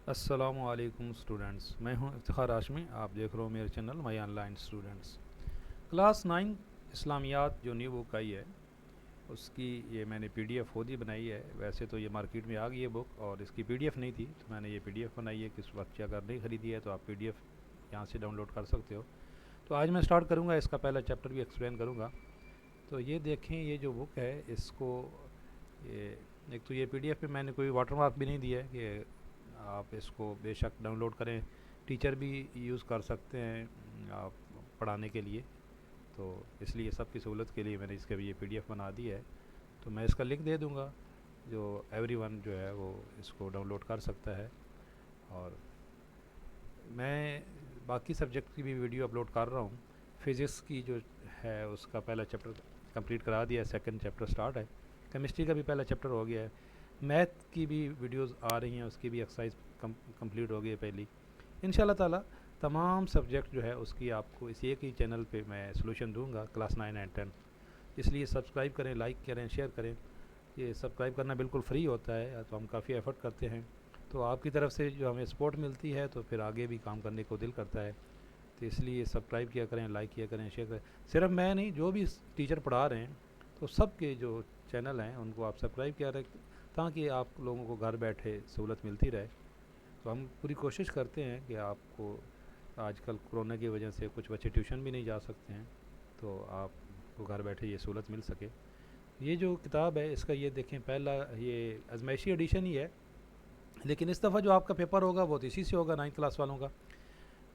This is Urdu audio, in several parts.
السلام علیکم اسٹوڈنٹس، میں ہوں افتخار ہاشمی۔ آپ دیکھ رہے ہو میرے channel my on line students. Class 9 اسلامیات جو نیو بک آئی ہے اس کی یہ میں نے پی ڈی ایف خود ہی بنائی ہے۔ ویسے تو یہ مارکیٹ میں آ گئی ہے بک اور اس کی پی ڈی ایف نہیں تھی، تو میں نے یہ پی ڈی ایف بنائی ہے کہ اس وقت اگر نہیں خریدی ہے تو آپ پی ڈی ایف یہاں سے ڈاؤن لوڈ کر سکتے ہو۔ تو آج میں اسٹارٹ کروں گا، اس کا پہلا چیپٹر بھی ایکسپلین کروں گا۔ تو یہ دیکھیں، یہ جو بک ہے اس کو ایک تو یہ پی ڈی ایف پہ میں نے کوئی واٹر مارک بھی نہیں دیا ہے کہ آپ اس کو بے شک ڈاؤن لوڈ کریں، ٹیچر بھی یوز کر سکتے ہیں آپ پڑھانے کے لیے۔ تو اس لیے سب کی سہولت کے لیے میں نے اس کا بھی یہ پی ڈی ایف بنا دی ہے۔ تو میں اس کا لنک دے دوں گا، جو ایوری ون جو ہے وہ اس کو ڈاؤن لوڈ کر سکتا ہے۔ اور میں باقی سبجیکٹ کی بھی ویڈیو اپلوڈ کر رہا ہوں۔ فزکس کی جو ہے اس کا پہلا چیپٹر کمپلیٹ کرا دیا ہے، سیکنڈ چیپٹر سٹارٹ ہے۔ کیمسٹری کا بھی پہلا چیپٹر ہو گیا ہے۔ میتھ کی بھی ویڈیوز آ رہی ہیں، اس کی بھی ایکسرسائز کمپلیٹ ہو گئی ہے پہلی۔ انشاءاللہ تعالی تمام سبجیکٹ جو ہے اس کی آپ کو اس ایک ہی چینل پہ میں سلوشن دوں گا، کلاس 9 اینڈ 10۔ اس لیے سبسکرائب کریں، لائک کریں، شیئر کریں۔ یہ سبسکرائب کرنا بالکل فری ہوتا ہے، تو ہم کافی ایفرٹ کرتے ہیں، تو آپ کی طرف سے جو ہمیں سپورٹ ملتی ہے تو پھر آگے بھی کام کرنے کو دل کرتا ہے۔ تو اس لیے سبسکرائب کیا کریں، لائک کیا کریں، شیئر کریں۔ صرف میں نہیں، جو بھی ٹیچر پڑھا رہے ہیں تو سب کے جو چینل ہیں ان کو آپ سبسکرائب کیا رکھیں، تاکہ آپ لوگوں کو گھر بیٹھے سہولت ملتی رہے۔ تو ہم پوری کوشش کرتے ہیں کہ آپ کو، آج کل کورونا کی وجہ سے کچھ بچے ٹیوشن بھی نہیں جا سکتے ہیں، تو آپ کو گھر بیٹھے یہ سہولت مل سکے۔ یہ جو کتاب ہے اس کا یہ دیکھیں، پہلا یہ ازمائشی ایڈیشن ہی ہے، لیکن اس دفعہ جو آپ کا پیپر ہوگا وہ تو اسی سے ہوگا 9 کلاس والوں کا۔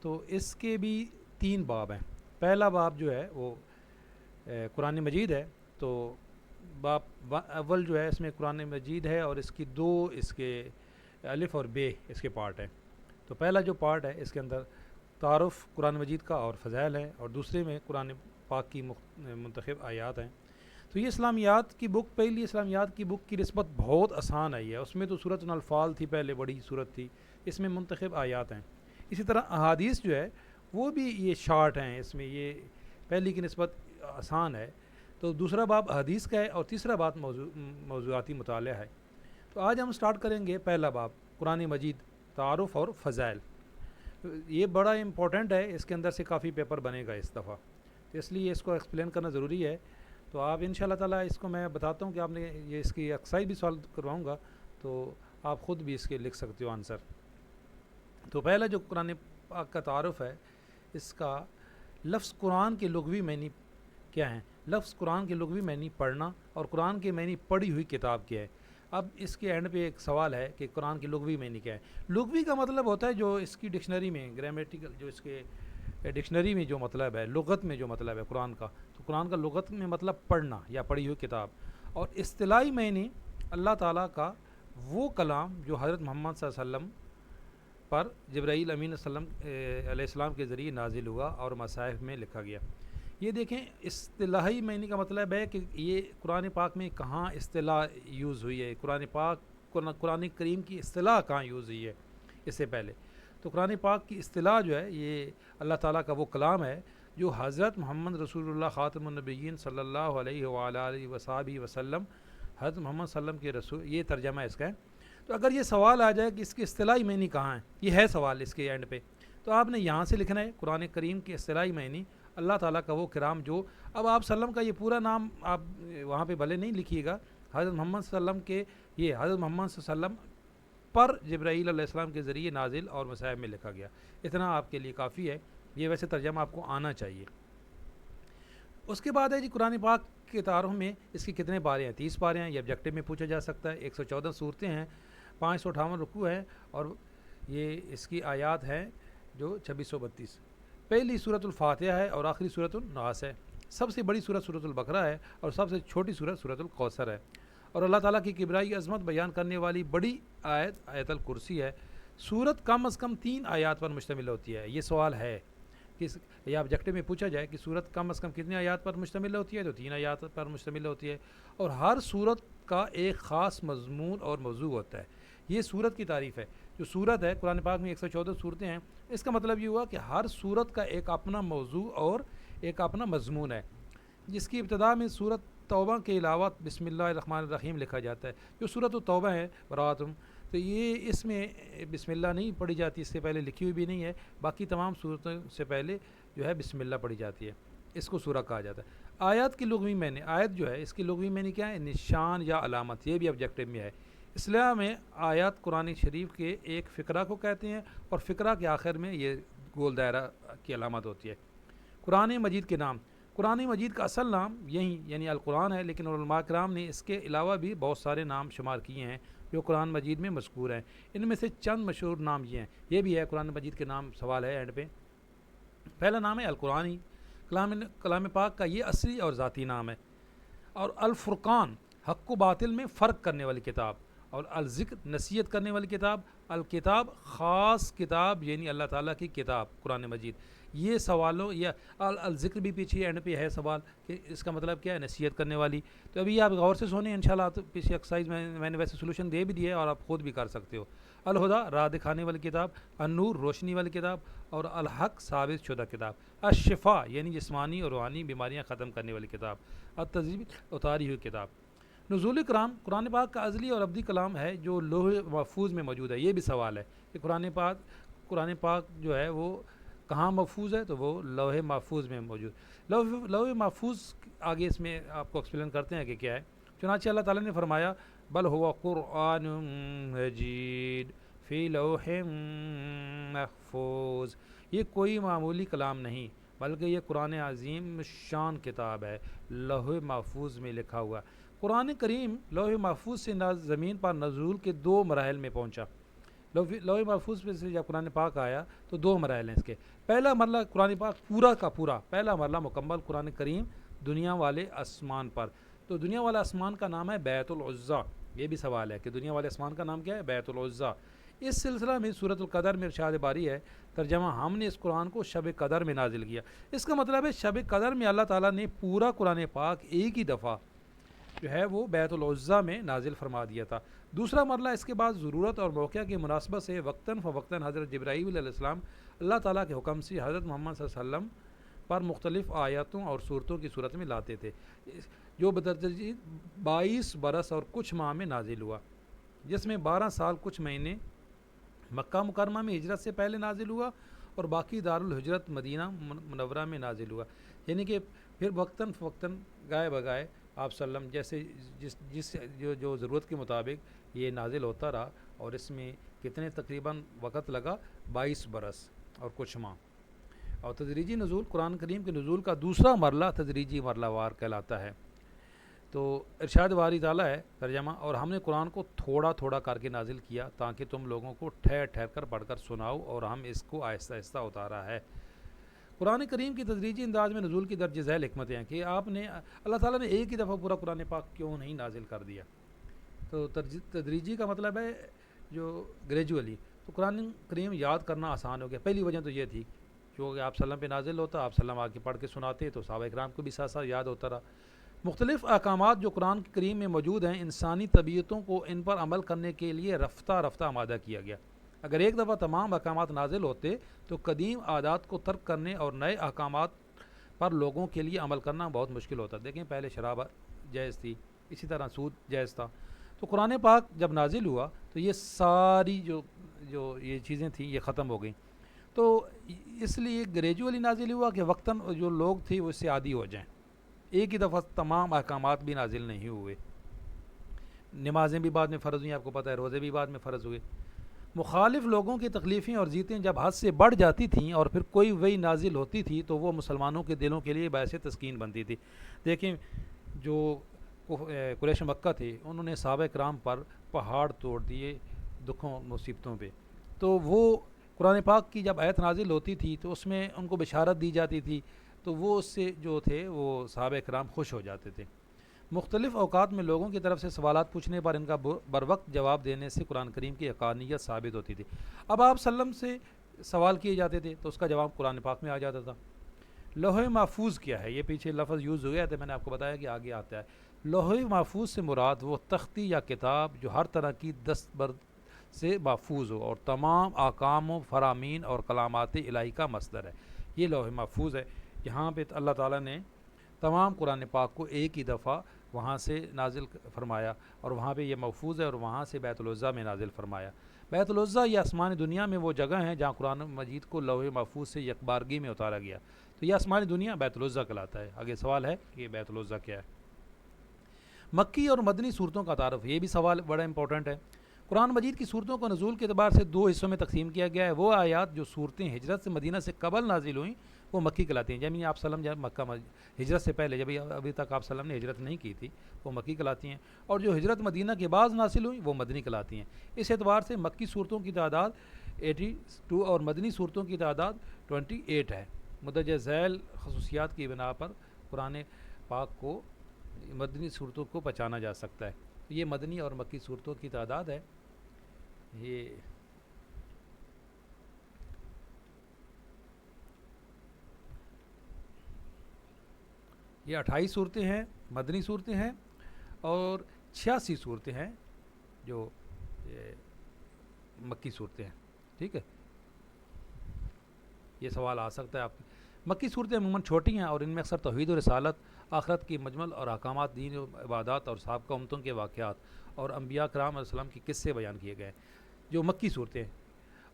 تو اس کے بھی 3 باب ہیں۔ پہلا باب جو ہے وہ قرآن مجید ہے، تو باب اول جو ہے اس میں قرآن مجید ہے، اور اس کی 2 اس کے الف اور بے اس کے پارٹ ہیں۔ تو پہلا جو پارٹ ہے اس کے اندر تعارف قرآن مجید کا اور فضائل ہے، اور دوسرے میں قرآن پاک کی منتخب آیات ہیں۔ تو یہ اسلامیات کی بک، پہلی اسلامیات کی بک کی نسبت بہت آسان آئی ہے۔ اس میں تو سورۃ الانفال تھی، پہلے بڑی صورت تھی، اس میں منتخب آیات ہیں۔ اسی طرح احادیث جو ہے وہ بھی یہ شارٹ ہیں، اس میں یہ پہلی کی نسبت آسان ہے۔ تو دوسرا باب حدیث کا ہے، اور تیسرا باب موضوعاتی مطالعہ ہے۔ تو آج ہم سٹارٹ کریں گے پہلا باب، قرآن مجید، تعارف اور فضائل۔ یہ بڑا امپورٹنٹ ہے، اس کے اندر سے کافی پیپر بنے گا اس دفعہ، تو اس لیے اس کو ایکسپلین کرنا ضروری ہے۔ تو آپ انشاءاللہ تعالیٰ اس کو میں بتاتا ہوں کہ آپ نے یہ اس کی ایکسرسائز بھی سالو کرواؤں گا، تو آپ خود بھی اس کے لکھ سکتے ہو آنسر۔ تو پہلا جو قرآن پاک کا تعارف ہے، اس کا لفظ قرآن کے لغوی معنی کیا ہیں؟ لفظ قرآن کے لغوی معنی پڑھنا، اور قرآن کے معنی پڑھی ہوئی کتاب کیا ہے؟ اب اس کے اینڈ پہ ایک سوال ہے کہ قرآن کی لغوی معنی کیا ہے؟ لغوی کا مطلب ہوتا ہے جو اس کی ڈکشنری میں، گرامیٹیکل جو اس کے ڈکشنری میں جو مطلب ہے، لغت میں جو مطلب ہے قرآن کا، تو قرآن کا لغت میں مطلب پڑھنا یا پڑھی ہوئی کتاب۔ اور اصطلاحی معنی اللہ تعالیٰ کا وہ کلام جو حضرت محمد صلی اللہ علیہ وسلم پر جبرائیل امین علیہ السلام کے ذریعے نازل ہوا اور مصاحف میں لکھا گیا۔ یہ دیکھیں، اصطلاحی معنی کا مطلب ہے کہ یہ قرآن پاک میں کہاں اصطلاح یوز ہوئی ہے، قرآن کریم کی اصطلاح کہاں یوز ہوئی ہے اس سے پہلے۔ تو قرآن پاک کی اصطلاح جو ہے یہ اللہ تعالیٰ کا وہ کلام ہے جو حضرت محمد رسول اللہ خاتم النبیین صلی اللہ علیہ وآلہ وصحبہ وسلم، حضرت محمد صلی اللہ علیہ وسلم کے رسول، یہ ترجمہ اس کا ہے۔ تو اگر یہ سوال آ جائے کہ اس کی اصطلاحی معنی کہاں ہے، یہ ہے سوال اس کے اینڈ پہ، تو آپ نے یہاں سے لکھنا ہے قرآن کریم کی اصطلاحی معنی اللہ تعالیٰ کا وہ کرام جو، اب آپ وسلم کا یہ پورا نام آپ وہاں پہ بھلے نہیں لکھیے گا، حضرت محمد صلی اللہ علیہ وسلم کے، یہ حضرت محمد صلی اللہ علیہ وسلم پر جبرائیل علیہ السلام کے ذریعے نازل اور مصاحف میں لکھا گیا، اتنا آپ کے لیے کافی ہے۔ یہ ویسے ترجمہ آپ کو آنا چاہیے۔ اس کے بعد ہے جی قرآن پاک کے تعارف میں اس کی کتنے پارے ہیں؟ 30 پارے ہیں، یہ آبجیکٹو میں پوچھا جا سکتا ہے۔ 114 صورتیں ہیں، 558 رکوع ہیں، اور یہ اس کی آیات ہیں جو 2632۔ پہلی سورۃ الفاتحہ ہے اور آخری سورۃ الناس ہے۔ سب سے بڑی سورت سورۃ البقرہ ہے، اور سب سے چھوٹی سورت سورۃ الکوثر ہے۔ اور اللہ تعالیٰ کی کبریائی عظمت بیان کرنے والی بڑی آیت آیت الکرسی ہے۔ سورت کم از کم 3 آیات پر مشتمل ہوتی ہے۔ یہ سوال ہے کہ یہ آبجیکٹو میں پوچھا جائے کہ سورت کم از کم کتنی آیات پر مشتمل ہوتی ہے، تو 3 آیات پر مشتمل ہوتی ہے، اور ہر سورت کا ایک خاص مضمون اور موضوع ہوتا ہے۔ یہ سورت کی تعریف ہے۔ جو سورت ہے قرآن پاک میں 114 صورتیں ہیں، اس کا مطلب یہ ہوا کہ ہر سورت کا ایک اپنا موضوع اور ایک اپنا مضمون ہے، جس کی ابتدا میں سورت توبہ کے علاوہ بسم اللہ الرحمن الرحیم لکھا جاتا ہے۔ جو سورت التوبہ ہے، براۃ تو یہ اس میں بسم اللہ نہیں پڑھی جاتی، اس سے پہلے لکھی ہوئی بھی نہیں ہے، باقی تمام صورتوں سے پہلے جو ہے بسم اللہ پڑھی جاتی ہے، اس کو سورہ کہا جاتا ہے۔ آیات کی لغوی معنی، آیت جو ہے اس کی لغوی معنی کیا ہے؟ نشان یا علامت، یہ بھی آبجیکٹو میں ہے۔ اصطلاح میں آیات قرآن شریف کے ایک فقرہ کو کہتے ہیں، اور فقرہ کے آخر میں یہ گول دائرہ کی علامت ہوتی ہے۔ قرآن مجید کے نام، قرآن مجید کا اصل نام یہی یعنی القرآن ہے، لیکن علماء کرام نے اس کے علاوہ بھی بہت سارے نام شمار کیے ہیں جو قرآن مجید میں مذکور ہیں۔ ان میں سے چند مشہور نام یہ ہیں، یہ بھی ہے قرآن مجید کے نام، سوال ہے اینڈ پہ۔ پہلا نام ہے القرآن ہی، کلام پاک کا یہ اصلی اور ذاتی نام ہے، اور الفرقان حق و باطل میں فرق کرنے والی کتاب، اور الذکر نصیحت کرنے والی کتاب، الکتاب خاص کتاب یعنی اللہ تعالیٰ کی کتاب قرآن مجید۔ یہ سوالوں یا الذکر بھی پیچھے اینڈ پہ ہے سوال کہ اس کا مطلب کیا ہے؟ نصیحت کرنے والی۔ تو ابھی آپ غور سے سنیں انشاءاللہ، تو پیچھے ایکسرسائز میں نے ویسے سولوشن دے بھی دیا ہے اور آپ خود بھی کر سکتے ہو۔ الہدا راہ دکھانے والی کتاب، النور روشنی والی کتاب، اور الحق ثابت شدہ کتاب، الشفا یعنی جسمانی اور روحانی بیماریاں ختم کرنے والی کتاب، التذیب اتاری ہوئی کتاب۔ نزول کرام، قرآن پاک کا ازلی اور ابدی کلام ہے جو لوح محفوظ میں موجود ہے۔ یہ بھی سوال ہے کہ قرآن پاک جو ہے وہ کہاں محفوظ ہے؟ تو وہ لوح محفوظ میں موجود۔ لوح محفوظ آگے اس میں آپ کو ایکسپلین کرتے ہیں کہ کیا ہے۔ چنانچہ اللہ تعالیٰ نے فرمایا بل ہوا قرآن مجید فی لوح محفوظ، یہ کوئی معمولی کلام نہیں بلکہ یہ قرآن عظیم شان کتاب ہے، لوح محفوظ میں لکھا ہوا۔ قرآن کریم لوح محفوظ سے زمین پر نزول کے 2 مراحل میں پہنچا۔ لوح محفوظ پہ سے جب قرآن پاک آیا تو 2 مراحل ہیں اس کے۔ پہلا مرحلہ قرآن پاک پورا کا پورا، پہلا مرحلہ مکمل قرآن کریم دنیا والے آسمان پر۔ تو دنیا والے آسمان کا نام ہے بیت العزیٰ۔ یہ بھی سوال ہے کہ دنیا والے آسمان کا نام کیا ہے؟ بیت العزیٰ۔ اس سلسلہ میں سورۃ القدر میں ارشاد باری ہے، ترجمہ ہم نے اس قرآن کو شب قدر میں نازل کیا۔ اس کا مطلب ہے شب قدر میں اللہ تعالیٰ نے پورا قرآن پاک ایک ہی دفعہ جو ہے وہ بیت العزیٰ میں نازل فرما دیا تھا۔ دوسرا مرحلہ اس کے بعد ضرورت اور موقع کی مناسبت سے وقتاً فوقتاً حضرت جبرائیل علیہ السلام اللہ تعالیٰ کے حکم سے حضرت محمد صلی اللہ علیہ وسلم پر مختلف آیاتوں اور صورتوں کی صورت میں لاتے تھے، جو بتدریج 22 برس اور کچھ ماہ میں نازل ہوا، جس میں 12 سال کچھ مہینے مکہ مکرمہ میں ہجرت سے پہلے نازل ہوا اور باقی دارالحجرت مدینہ منورہ میں نازل ہوا۔ یعنی کہ پھر وقتاً فوقتاً گائے بگائے آپ صلی اللہ علیہ وسلم جس جو ضرورت کے مطابق یہ نازل ہوتا رہا، اور اس میں کتنے تقریباً وقت لگا؟ 22 برس اور کچھ ماہ۔ اور تدریجی نزول، قرآن کریم کے نزول کا دوسرا مرحلہ تدریجی مرحلہ وار کہلاتا ہے۔ تو ارشاد باری تعالیٰ ہے ترجمہ، اور ہم نے قرآن کو تھوڑا تھوڑا کر کے نازل کیا تاکہ تم لوگوں کو ٹھہر ٹھہر کر پڑھ کر سناؤ، اور ہم اس کو آہستہ آہستہ اتارا ہے۔ قرآن کریم کی تدریجی انداز میں نزول کی درج ذیل حکمتیں ہیں کہ آپ نے اللہ تعالیٰ نے ایک ہی دفعہ پورا قرآن پاک کیوں نہیں نازل کر دیا؟ تو تدریجی کا مطلب ہے جو گریجولی۔ تو قرآن کریم یاد کرنا آسان ہو گیا۔ پہلی وجہ تو یہ تھی کیونکہ آپ صلی اللہ علیہ وسلم پہ نازل ہوتا، آپ صلی اللہ علیہ وسلم آ کے پڑھ کے سناتے تو صحابہ کرام کو بھی ساتھ ساتھ یاد ہوتا رہا۔ مختلف احکامات جو قرآن کریم میں موجود ہیں، انسانی طبیعتوں کو ان پر عمل کرنے کے لیے رفتہ رفتہ آمادہ کیا گیا۔ اگر ایک دفعہ تمام احکامات نازل ہوتے تو قدیم عادات کو ترک کرنے اور نئے احکامات پر لوگوں کے لیے عمل کرنا بہت مشکل ہوتا۔ دیکھیں پہلے شراب جائز تھی، اسی طرح سود جائز تھا۔ تو قرآن پاک جب نازل ہوا تو یہ ساری جو یہ چیزیں تھیں یہ ختم ہو گئیں۔ تو اس لیے گریجولی نازل ہوا کہ وقتاً جو لوگ تھے وہ اس سے عادی ہو جائیں۔ ایک ہی دفعہ تمام احکامات بھی نازل نہیں ہوئے۔ نمازیں بھی بعد میں فرض ہوئیں، آپ کو پتہ ہے، روزے بھی بعد میں فرض ہوئے۔ مخالف لوگوں کی تکلیفیں اور ضیقتیں جب حد سے بڑھ جاتی تھیں اور پھر کوئی وحی نازل ہوتی تھی تو وہ مسلمانوں کے دلوں کے لیے باعث تسکین بنتی تھی۔ دیکھیں جو قریش مکہ تھے انہوں نے صحابہ کرام پر پہاڑ توڑ دیے دکھوں مصیبتوں پہ، تو وہ قرآن پاک کی جب آیت نازل ہوتی تھی تو اس میں ان کو بشارت دی جاتی تھی، تو وہ اس سے جو تھے وہ صحابہ کرام خوش ہو جاتے تھے۔ مختلف اوقات میں لوگوں کی طرف سے سوالات پوچھنے پر ان کا بروقت جواب دینے سے قرآن کریم کی حقانیت ثابت ہوتی تھی۔ اب آپ صلی اللہ علیہ وسلم سے سوال کیے جاتے تھے تو اس کا جواب قرآن پاک میں آ جاتا تھا۔ لوح محفوظ کیا ہے؟ یہ پیچھے لفظ یوز ہو گیا تھا، میں نے آپ کو بتایا کہ آگے آتا ہے۔ لوح محفوظ سے مراد وہ تختی یا کتاب جو ہر طرح کی دستبرد سے محفوظ ہو اور تمام احکام و فرامین اور کلامات الہی کا مصدر ہے۔ یہ لوح محفوظ ہے۔ یہاں پہ اللہ تعالیٰ نے تمام قرآن پاک کو ایک ہی دفعہ وہاں سے نازل فرمایا، اور وہاں پہ یہ محفوظ ہے، اور وہاں سے بیت العزیٰ میں نازل فرمایا۔ بیت العزیٰ یہ آسمانی دنیا میں وہ جگہ ہیں جہاں قرآن مجید کو لوح محفوظ سے یکبارگی میں اتارا گیا، تو یہ آسمانی دنیا بیت العزیٰ کہلاتا ہے۔ آگے سوال ہے کہ بیت العزیٰ کیا ہے؟ مکی اور مدنی صورتوں کا تعارف، یہ بھی سوال بڑا امپورٹنٹ ہے۔ قرآن مجید کی صورتوں کو نزول کے اعتبار سے دو حصوں میں تقسیم کیا گیا ہے۔ وہ آیات جو صورتیں ہجرت سے مدینہ سے قبل نازل ہوئیں وہ مکی کہلاتی ہیں، یعنی آپ وسلم جب ہجرت سے پہلے، جب ابھی تک آپ وسلم نے ہجرت نہیں کی تھی، وہ مکی کہلاتی ہیں، اور جو ہجرت مدینہ کے بعد نازل ہوئیں وہ مدنی کہلاتی ہیں۔ اس اعتبار سے مکی صورتوں کی تعداد 82 اور مدنی صورتوں کی تعداد 28 ہے۔ مندرجہ ذیل خصوصیات کی بنا پر قرآن پاک کو مدنی صورتوں کو پہچانا جا سکتا ہے۔ یہ مدنی اور مکی صورتوں کی تعداد ہے۔ یہ 28 صورتیں ہیں، مدنی صورتیں ہیں، اور 86 صورتیں ہیں جو مکی صورتیں ہیں۔ ٹھیک ہے، یہ سوال آ سکتا ہے آپ کی۔ مکی صورتیں عموماً چھوٹی ہیں اور ان میں اکثر توحید و رسالت، آخرت کی مجمل اور احکامات، دین و عبادات اور سابقہ امتوں کے واقعات اور انبیاء کرام علیہ السلام کے قصے بیان کیے گئے ہیں، جو مکی صورتیں ہیں۔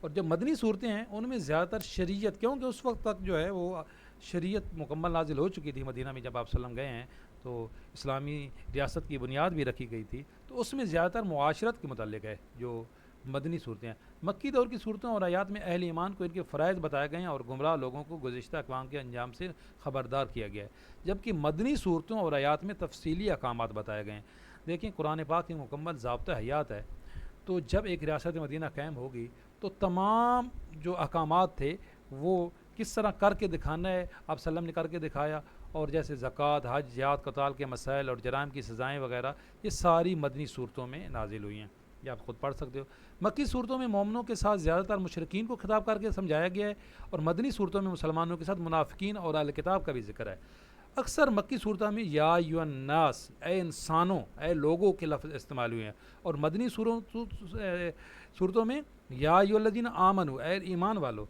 اور جو مدنی صورتیں ہیں ان میں زیادہ تر شریعت، کیونکہ اس وقت تک جو ہے وہ شریعت مکمل نازل ہو چکی تھی مدینہ میں، جب آپ وسلم گئے ہیں تو اسلامی ریاست کی بنیاد بھی رکھی گئی تھی، تو اس میں زیادہ تر معاشرت کے متعلق ہے جو مدنی صورتیں ہیں۔ مکی دور کی صورتوں اور آیات میں اہل ایمان کو ان کے فرائض بتائے گئے ہیں اور گمراہ لوگوں کو گزشتہ اقوام کے انجام سے خبردار کیا گیا ہے، جبکہ مدنی صورتوں اور آیات میں تفصیلی احکامات بتائے گئے ہیں۔ دیکھیں، قرآن پاک کی مکمل ضابطہ حیات ہے، تو جب ایک ریاست مدینہ قائم ہوگی تو تمام جو احکامات تھے وہ کس طرح کر کے دکھانا ہے، آپ وسلم نے کر کے دکھایا، اور جیسے زکوٰۃ، حج، جہاد، قتال کے مسائل اور جرائم کی سزائیں وغیرہ، یہ ساری مدنی صورتوں میں نازل ہوئی ہیں، یہ آپ خود پڑھ سکتے ہو۔ مکی صورتوں میں مومنوں کے ساتھ زیادہ تر مشرکین کو خطاب کر کے سمجھایا گیا ہے، اور مدنی صورتوں میں مسلمانوں کے ساتھ منافقین اور اہل کتاب کا بھی ذکر ہے۔ اکثر مکی صورتوں میں یا ایھا الناس، اے انسانوں، اے لوگوں کے لفظ استعمال ہوئے ہیں، اور مدنی صورتوں میں یا ایھا الذین آمنوا، اے ایمان والو۔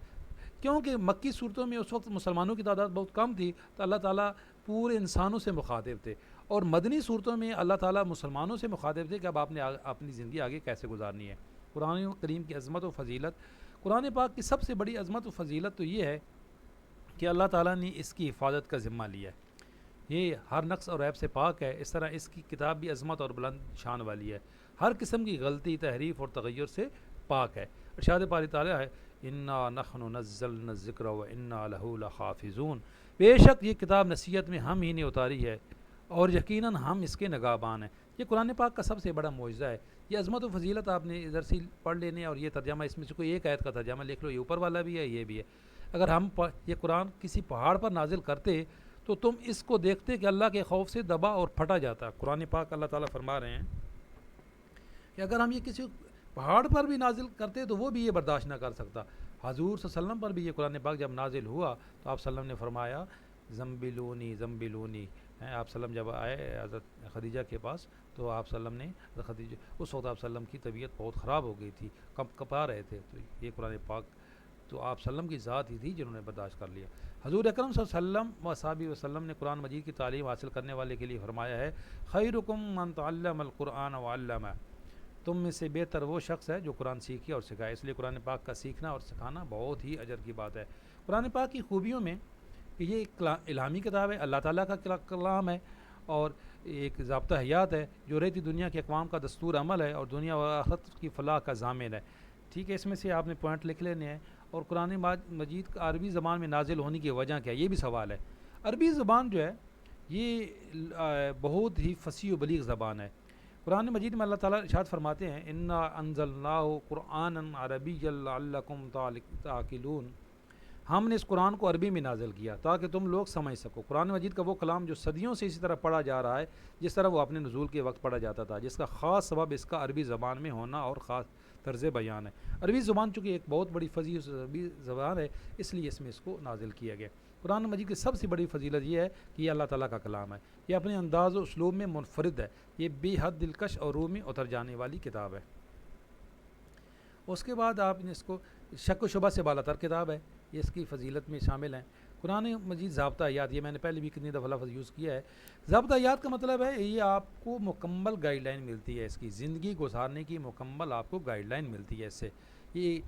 کیونکہ مکی صورتوں میں اس وقت مسلمانوں کی تعداد بہت کم تھی، تو اللہ تعالیٰ پورے انسانوں سے مخاطب تھے، اور مدنی صورتوں میں اللہ تعالیٰ مسلمانوں سے مخاطب تھے کہ اب آپ نے اپنی زندگی آگے کیسے گزارنی ہے۔ قرآن کریم کی عظمت و فضیلت، قرآن پاک کی سب سے بڑی عظمت و فضیلت تو یہ ہے کہ اللہ تعالیٰ نے اس کی حفاظت کا ذمہ لیا ہے، یہ ہر نقص اور عیب سے پاک ہے۔ اس طرح اس کی کتاب بھی عظمت اور بلند شان والی ہے، ہر قسم کی غلطی، تحریف اور تغیر سے پاک ہے۔ ارشاد باری تعالیٰ ہے، انا نحن نزلنا الذکر وانا لہ لحافظون، بے شک یہ کتاب نصیحت میں ہم ہی نے اتاری ہے اور یقیناً ہم اس کے نگہبان ہیں۔ یہ قرآن پاک کا سب سے بڑا معجزہ ہے۔ یہ عظمت و فضیلت آپ نے ادھر سے پڑھ لینے، اور یہ ترجمہ، اس میں سے کوئی ایک آیت کا ترجمہ لکھ لو، یہ اوپر والا بھی ہے، یہ بھی ہے۔ اگر ہم یہ قرآن کسی پہاڑ پر نازل کرتے تو تم اس کو دیکھتے کہ اللہ کے خوف سے دبا اور پھٹا جاتا۔ قرآن پاک اللہ تعالیٰ فرما رہے ہیں کہ اگر ہم یہ کسی پہاڑ پر بھی نازل کرتے تو وہ بھی یہ برداشت نہ کر سکتا۔ حضور صلی اللہ علیہ وسلم پر بھی یہ قرآن پاک جب نازل ہوا تو آپ صلی اللہ علیہ وسلم نے فرمایا زمبلونی زمبلونی۔ آپ صلی اللہ علیہ وسلم جب آئے حضرت خدیجہ کے پاس تو آپ صلی اللہ علیہ وسلم نے حضرت خدیجہ، اس وقت آپ صلی اللہ علیہ وسلم کی طبیعت بہت خراب ہو گئی تھی، کپا رہے تھے، تو یہ قرآن پاک تو آپ صلی اللہ علیہ وسلم کی ذات ہی تھی جنہوں نے برداشت کر لیا۔ حضور اکرم صلی اللہ علیہ وسلم و صحابہ وسلم نے قرآن مجید کی تعلیم حاصل کرنے والے کے لیے فرمایا ہے، خیرکم من تعلم القرآن وعلمہ، تم میں سے بہتر وہ شخص ہے جو قرآن سیکھے اور سکھائے۔ اس لیے قرآن پاک کا سیکھنا اور سکھانا بہت ہی اجر کی بات ہے۔ قرآن پاک کی خوبیوں میں کہ یہ ایک الہامی کتاب ہے، اللہ تعالیٰ کا کلام ہے، اور ایک ضابطہ حیات ہے جو رہتی دنیا کے اقوام کا دستور عمل ہے اور دنیا و آخرت کی فلاح کا ضامن ہے۔ ٹھیک ہے، اس میں سے آپ نے پوائنٹ لکھ لینے ہیں۔ اور قرآن مجید کا عربی زبان میں نازل ہونے کی وجہ کیا ہے، یہ بھی سوال ہے۔ عربی زبان جو ہے یہ بہت ہی فصیح و بلیغ زبان ہے۔ قرآن مجید میں اللہ تعالیٰ ارشاد فرماتے ہیں، انا انزلناہ قرآنا عربیا لعلکم تعقلون، ہم نے اس قرآن کو عربی میں نازل کیا تاکہ تم لوگ سمجھ سکو۔ قرآن مجید کا وہ کلام جو صدیوں سے اسی طرح پڑھا جا رہا ہے جس طرح وہ اپنے نزول کے وقت پڑھا جاتا تھا، جس کا خاص سبب اس کا عربی زبان میں ہونا اور خاص طرز بیان ہے۔ عربی زبان چونکہ ایک بہت بڑی فصیح عربی زبان ہے، اس لیے اس میں اس کو نازل کیا گیا۔ قرآن مجید کی سب سے بڑی فضیلت یہ ہے کہ یہ اللہ تعالیٰ کا کلام ہے، یہ اپنے انداز و اسلوب میں منفرد ہے، یہ بے حد دلکش اور روح میں اتر جانے والی کتاب ہے۔ اس کے بعد آپ نے اس کو شک و شبہ سے بالاتر کتاب ہے، یہ اس کی فضیلت میں شامل ہیں۔ قرآن مجید ضابطہ آیات، یہ میں نے پہلے بھی کتنی دفعہ لفظ یوز کیا ہے. ضابطہ آیات کا مطلب ہے یہ آپ کو مکمل گائیڈ لائن ملتی ہے، اس کی زندگی گزارنے کی مکمل آپ کو گائیڈ لائن ملتی ہے اس سے. یہ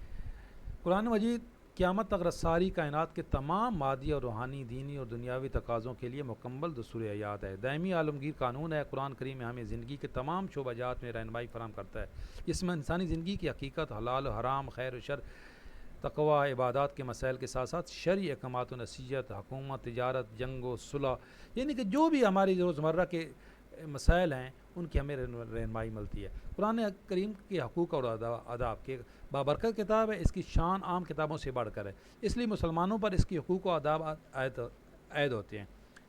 قرآن مجید قیامت تک ساری کائنات کے تمام مادی اور روحانی، دینی اور دنیاوی تقاضوں کے لیے مکمل دستور حیات ہے، دائمی عالمگیر قانون ہے. قرآن کریم ہمیں زندگی کے تمام شعبہ جات میں رہنمائی فراہم کرتا ہے. اس میں انسانی زندگی کی حقیقت، حلال و حرام، خیر و شر، تقوی، عبادات کے مسائل کے ساتھ ساتھ شرعی احکامات و نصیحت، حکومت، تجارت، جنگ و صلح، یعنی کہ جو بھی ہماری روزمرہ کے مسائل ہیں ان کی ہمیں رہنمائی ملتی ہے. قرآن کریم کے حقوق اور آداب کے بابرکت کتاب ہے، اس کی شان عام کتابوں سے بڑھ کر ہے، اس لیے مسلمانوں پر اس کی حقوق و آداب عائد ہوتے ہیں،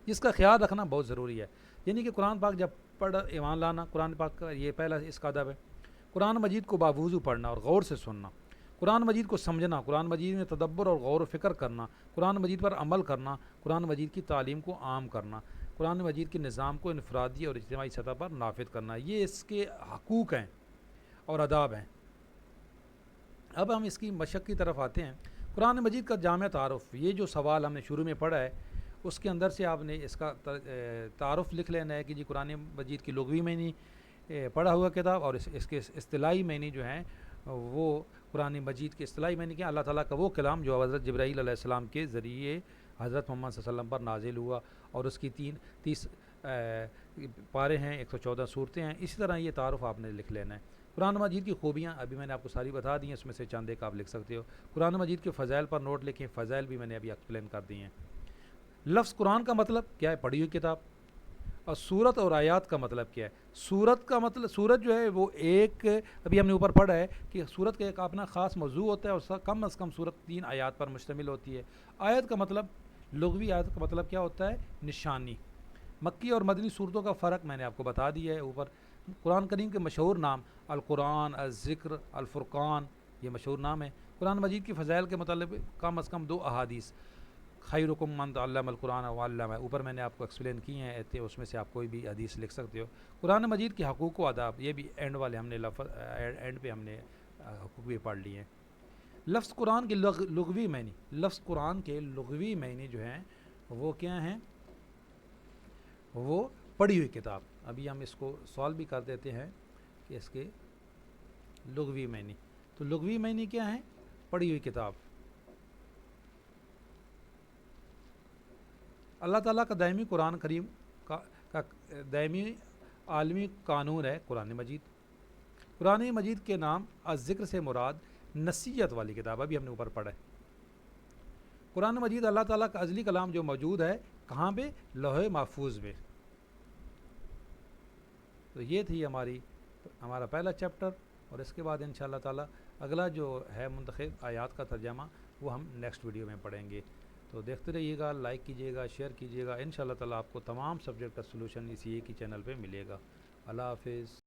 جس کا خیال رکھنا بہت ضروری ہے. یعنی کہ قرآن پاک جب پڑھ ایمان لانا، قرآن پاک کا یہ پہلا اس کا ادب ہے. قرآن مجید کو باوضو پڑھنا اور غور سے سننا، قرآن مجید کو سمجھنا، قرآن مجید میں تدبر اور غور و فکر کرنا، قرآن مجید پر عمل کرنا، قرآن مجید کی تعلیم کو عام کرنا، قرآن مجید کے نظام کو انفرادی اور اجتماعی سطح پر نافذ کرنا، یہ اس کے حقوق ہیں اور آداب ہیں. اب ہم اس کی مشق کی طرف آتے ہیں. قرآن مجید کا جامع تعارف، یہ جو سوال ہم نے شروع میں پڑھا ہے اس کے اندر سے آپ نے اس کا تعارف لکھ لینا ہے کہ جی قرآن مجید کی لغوی معنی پڑھا ہوا کتاب، اور اس کے اصطلاحی معنی جو ہیں وہ قرآن مجید کے اصطلاحی معنی کیا، اللہ تعالیٰ کا وہ کلام جو حضرت جبرائیل علیہ السلام کے ذریعے حضرت محمد صلی اللہ علیہ وسلم پر نازل ہوا، اور اس کی 30 پارے ہیں، 114 صورتیں ہیں. اسی طرح یہ تعارف آپ نے لکھ لینا ہے. قرآن مجید کی خوبیاں ابھی میں نے آپ کو ساری بتا دی ہیں، اس میں سے چند ایک آپ لکھ سکتے ہو. قرآن مجید کے فضائل پر نوٹ لکھیں، فضائل بھی میں نے ابھی ایکسپلین کر دی ہیں. لفظ قرآن کا مطلب کیا ہے، پڑھی ہوئی کتاب. اور سورت اور آیات کا مطلب کیا ہے. سورت کا مطلب، سورت جو ہے وہ ایک، ابھی ہم نے اوپر پڑھا ہے کہ سورت کا ایک اپنا خاص موضوع ہوتا ہے، اور کم از کم سورت 3 آیات پر مشتمل ہوتی ہے. آیت کا مطلب، لغوی آیت کا مطلب کیا ہوتا ہے، نشانی. مکی اور مدنی صورتوں کا فرق میں نے آپ کو بتا دیا ہے اوپر. قرآن کریم کے مشہور نام القرآن، الذکر، الفرقان، یہ مشہور نام ہے. قرآن مجید کی فضائل کے مطلب کم از کم 2 احادیث، خیرکم من تعلم القرآن وعلمہ، اوپر میں نے آپ کو ایکسپلین کی ہیں، اس میں سے آپ کوئی بھی حدیث لکھ سکتے ہو. قرآن مجید کے حقوق و آداب، یہ بھی اینڈ والے ہم نے اینڈ پہ ہم نے حقوق بھی پڑھ لیے ہیں. لفظ قرآن کے لغوی معنی، لفظ قرآن کے لغوی معنی جو ہیں وہ کیا ہیں، وہ پڑھی ہوئی کتاب. ابھی ہم اس کو سوالو بھی کر دیتے ہیں کہ اس کے لغوی معنی. تو لغوی معنی کیا ہیں، پڑھی ہوئی کتاب. اللہ تعالیٰ کا دائمی قرآن کریم کا دائمی عالمی قانون ہے قرآن مجید. قرآن مجید کے نام الذکر سے مراد نصیحت والی کتاب، ابھی ہم نے اوپر پڑھا ہے. قرآن مجید اللہ تعالیٰ کا ازلی کلام جو موجود ہے کہاں پہ، لوح محفوظ میں. تو یہ تھی ہمارا پہلا چیپٹر، اور اس کے بعد انشاءاللہ تعالیٰ اگلا جو ہے منتخب آیات کا ترجمہ وہ ہم نیکسٹ ویڈیو میں پڑھیں گے. تو دیکھتے رہیے گا، لائک کیجیے گا، شیئر کیجیے گا. انشاءاللہ تعالیٰ آپ کو تمام سبجیکٹ کا سلوشن اسی ایک ہی چینل پہ ملے گا. اللہ حافظ.